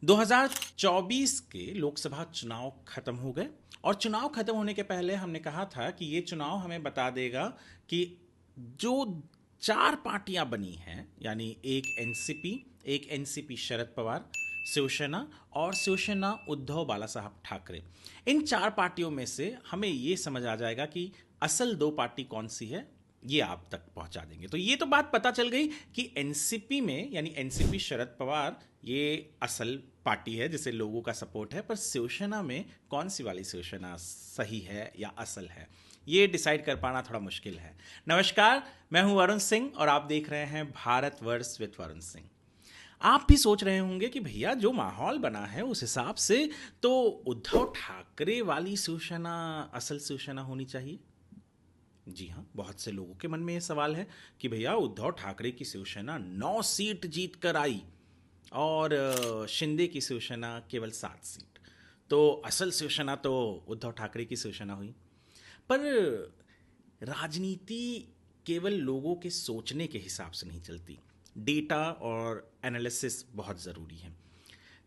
2024 के लोकसभा चुनाव खत्म हो गए और चुनाव खत्म होने के पहले हमने कहा था कि ये चुनाव हमें बता देगा कि जो चार पार्टियां बनी हैं, यानी एक एनसीपी शरद पवार, शिवसेना और शिवसेना उद्धव बाला साहब ठाकरे, इन चार पार्टियों में से हमें ये समझ आ जाएगा कि असल दो पार्टी कौन सी है। ये आप तक पहुंचा देंगे। तो ये तो बात पता चल गई कि एनसीपी में, यानी एनसीपी शरद पवार, ये असल पार्टी है जिसे लोगों का सपोर्ट है। पर शिवसेना में कौन सी वाली शिवसेना सही है या असल है, ये डिसाइड कर पाना थोड़ा मुश्किल है। नमस्कार, मैं हूं वरुण सिंह और आप देख रहे हैं भारत वर्स विद वरुण सिंह। आप भी सोच रहे होंगे कि भैया जो माहौल बना है उस हिसाब से तो उद्धव ठाकरे वाली शिवसेना असल शिवसेना होनी चाहिए। जी हाँ, बहुत से लोगों के मन में ये सवाल है कि भैया उद्धव ठाकरे की शिवसेना 9 सीट जीत कर आई और शिंदे की शिवसेना केवल 7 सीट। तो असल शिवसेना तो उद्धव ठाकरे की शिवसेना हुई। पर राजनीति केवल लोगों के सोचने के हिसाब से नहीं चलती। डेटा और एनालिसिस बहुत ज़रूरी है।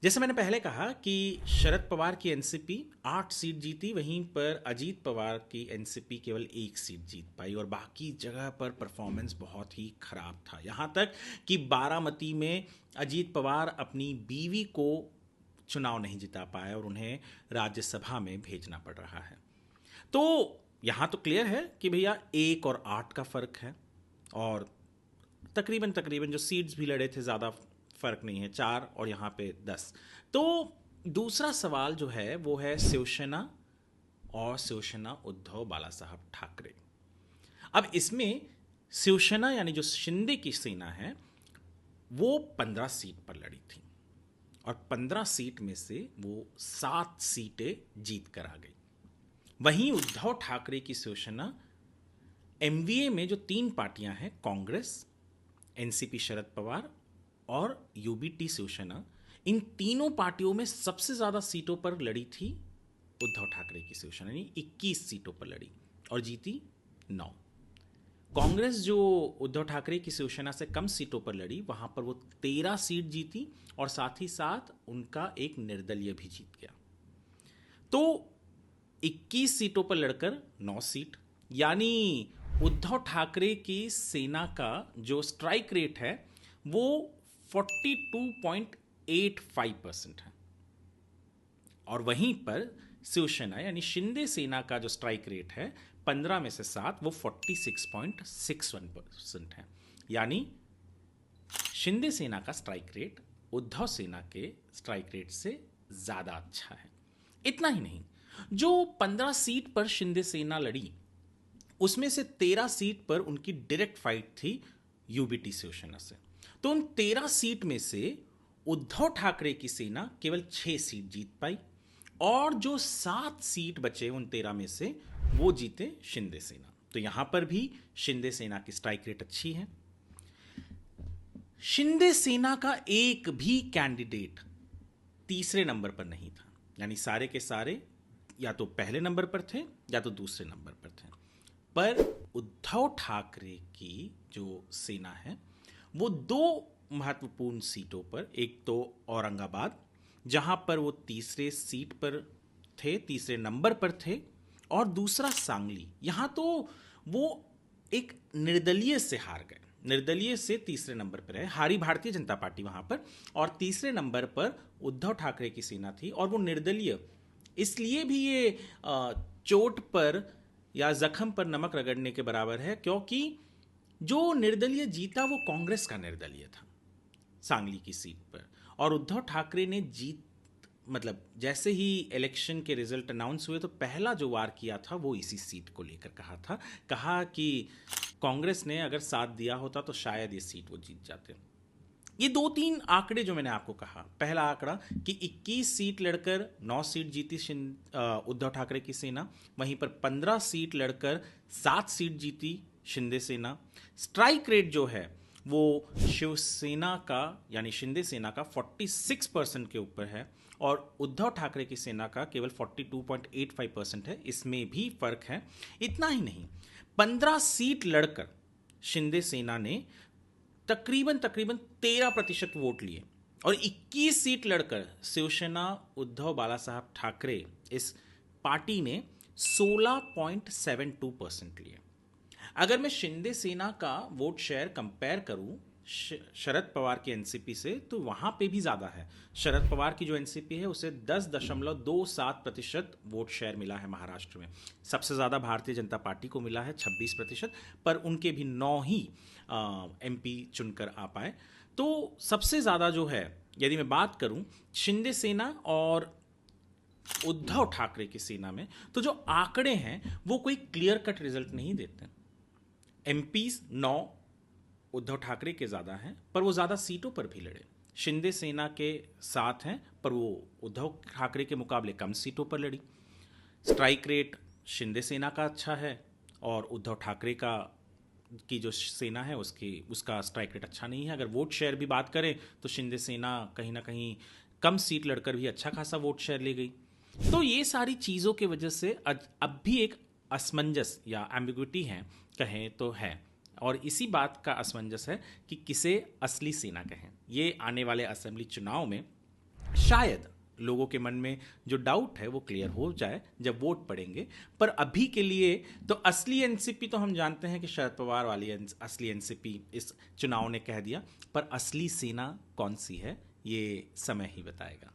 जैसे मैंने पहले कहा कि शरद पवार की एनसीपी 8 सीट जीती, वहीं पर अजीत पवार की एनसीपी केवल 1 सीट जीत पाई और बाकी जगह पर परफॉर्मेंस बहुत ही खराब था। यहाँ तक कि बारामती में अजीत पवार अपनी बीवी को चुनाव नहीं जिता पाए और उन्हें राज्यसभा में भेजना पड़ रहा है। तो यहाँ तो क्लियर है कि भैया 1 और 8 का फ़र्क है और तकरीबन तकरीबन जो सीट्स भी लड़े थे ज़्यादा फर्क नहीं है, 4 और यहाँ पे 10। तो दूसरा सवाल जो है वो है शिवसेना और शिवसेना उद्धव बाला साहब ठाकरे। अब इसमें शिवसेना यानी जो शिंदे की सेना है वो 15 सीट पर लड़ी थी और 15 सीट में से वो 7 सीटें जीत कर आ गई। वहीं उद्धव ठाकरे की शिवसेना एमवीए में जो 3 पार्टियां हैं, कांग्रेस, एनसीपी शरद पवार और यूबीटी शिवसेना, इन तीनों पार्टियों में सबसे ज़्यादा सीटों पर लड़ी थी उद्धव ठाकरे की शिवसेना, यानी 21 सीटों पर लड़ी और जीती 9। कांग्रेस जो उद्धव ठाकरे की शिवसेना से कम सीटों पर लड़ी, वहां पर वो 13 सीट जीती और साथ ही साथ उनका एक निर्दलीय भी जीत गया। तो 21 सीटों पर लड़कर 9 सीट, यानी उद्धव ठाकरे की सेना का जो स्ट्राइक रेट है वो 42.85% है और वहीं पर शिवसेना यानी शिंदे सेना का जो स्ट्राइक रेट है 15 में से 7, वो 46.61% है। यानी शिंदे सेना का स्ट्राइक रेट उद्धव सेना के स्ट्राइक रेट से ज़्यादा अच्छा है। इतना ही नहीं, जो 15 सीट पर शिंदे सेना लड़ी उसमें से 13 सीट पर उनकी डायरेक्ट फाइट थी यूबीटी शिवसेना से। तो उन 13 सीट में से उद्धव ठाकरे की सेना केवल 6 सीट जीत पाई और जो 7 सीट बचे उन 13 में से वो जीते शिंदे सेना। तो यहां पर भी शिंदे सेना की स्ट्राइक रेट अच्छी है। शिंदे सेना का एक भी कैंडिडेट तीसरे नंबर पर नहीं था, यानी सारे के सारे या तो पहले नंबर पर थे या तो दूसरे नंबर पर थे। पर उद्धव ठाकरे की जो सेना है वो 2 महत्वपूर्ण सीटों पर, एक तो औरंगाबाद जहां पर वो तीसरे सीट पर थे, तीसरे नंबर पर थे, और दूसरा सांगली, यहां तो वो एक निर्दलीय से हार गए, निर्दलीय से तीसरे नंबर पर है, हारी भारतीय जनता पार्टी वहां पर, और तीसरे नंबर पर उद्धव ठाकरे की सेना थी और वो निर्दलीय इसलिए भी ये चोट पर या जख्म पर नमक रगड़ने के बराबर है क्योंकि जो निर्दलीय जीता वो कांग्रेस का निर्दलीय था सांगली की सीट पर, और उद्धव ठाकरे ने जीत मतलब जैसे ही इलेक्शन के रिजल्ट अनाउंस हुए तो पहला जो वार किया था वो इसी सीट को लेकर कहा कि कांग्रेस ने अगर साथ दिया होता तो शायद ये सीट वो जीत जाते। ये 2-3 आंकड़े जो मैंने आपको कहा, पहला आंकड़ा कि 21 सीट लड़कर 9 सीट जीती उद्धव ठाकरे की सेना, वहीं पर 15 सीट लड़कर 7 सीट जीती शिंदे सेना। स्ट्राइक रेट जो है वो शिवसेना का यानी शिंदे सेना का 46% के ऊपर है और उद्धव ठाकरे की सेना का केवल 42.85% है, इसमें भी फर्क है। इतना ही नहीं, 15 सीट लड़कर शिंदे सेना ने तकरीबन तकरीबन 13% वोट लिए और 21 सीट लड़कर शिवसेना उद्धव बाला साहब ठाकरे इस पार्टी ने 16.72% लिए। अगर मैं शिंदे सेना का वोट शेयर कंपेयर करूं शरद पवार की एनसीपी से, तो वहां पे भी ज्यादा है। शरद पवार की जो एनसीपी है उसे 10.27% वोट शेयर मिला है महाराष्ट्र में। सबसे ज्यादा भारतीय जनता पार्टी को मिला है 26%, पर उनके भी 9 ही एमपी चुनकर आ पाए। तो सबसे ज्यादा जो है, यदि मैं बात करूं शिंदे सेना और उद्धव ठाकरे की सेना में, तो जो आंकड़े हैं वो कोई क्लियर कट रिजल्ट नहीं देते। एमपीज 9 उद्धव ठाकरे के ज़्यादा हैं, पर वो ज़्यादा सीटों पर भी लड़े। शिंदे सेना के साथ हैं, पर वो उद्धव ठाकरे के मुकाबले कम सीटों पर लड़ी। स्ट्राइक रेट शिंदे सेना का अच्छा है, और उद्धव ठाकरे का की जो सेना है उसका स्ट्राइक रेट अच्छा नहीं है। अगर वोट शेयर भी बात करें तो शिंदे सेना कहीं ना कहीं कम सीट लड़कर भी अच्छा खासा वोट शेयर ले गई। तो ये सारी चीज़ों की वजह से अब भी एक असमंजस या एम्बिग्विटी है, कहें तो है। और इसी बात का असमंजस है कि किसे असली सेना कहें। ये आने वाले असेंबली चुनाव में शायद लोगों के मन में जो डाउट है वो क्लियर हो जाए जब वोट पड़ेंगे। पर अभी के लिए तो असली एनसीपी तो हम जानते हैं कि शरद पवार वाली असली एनसीपी इस चुनाव ने कह दिया, पर असली सेना कौन सी है ये समय ही बताएगा।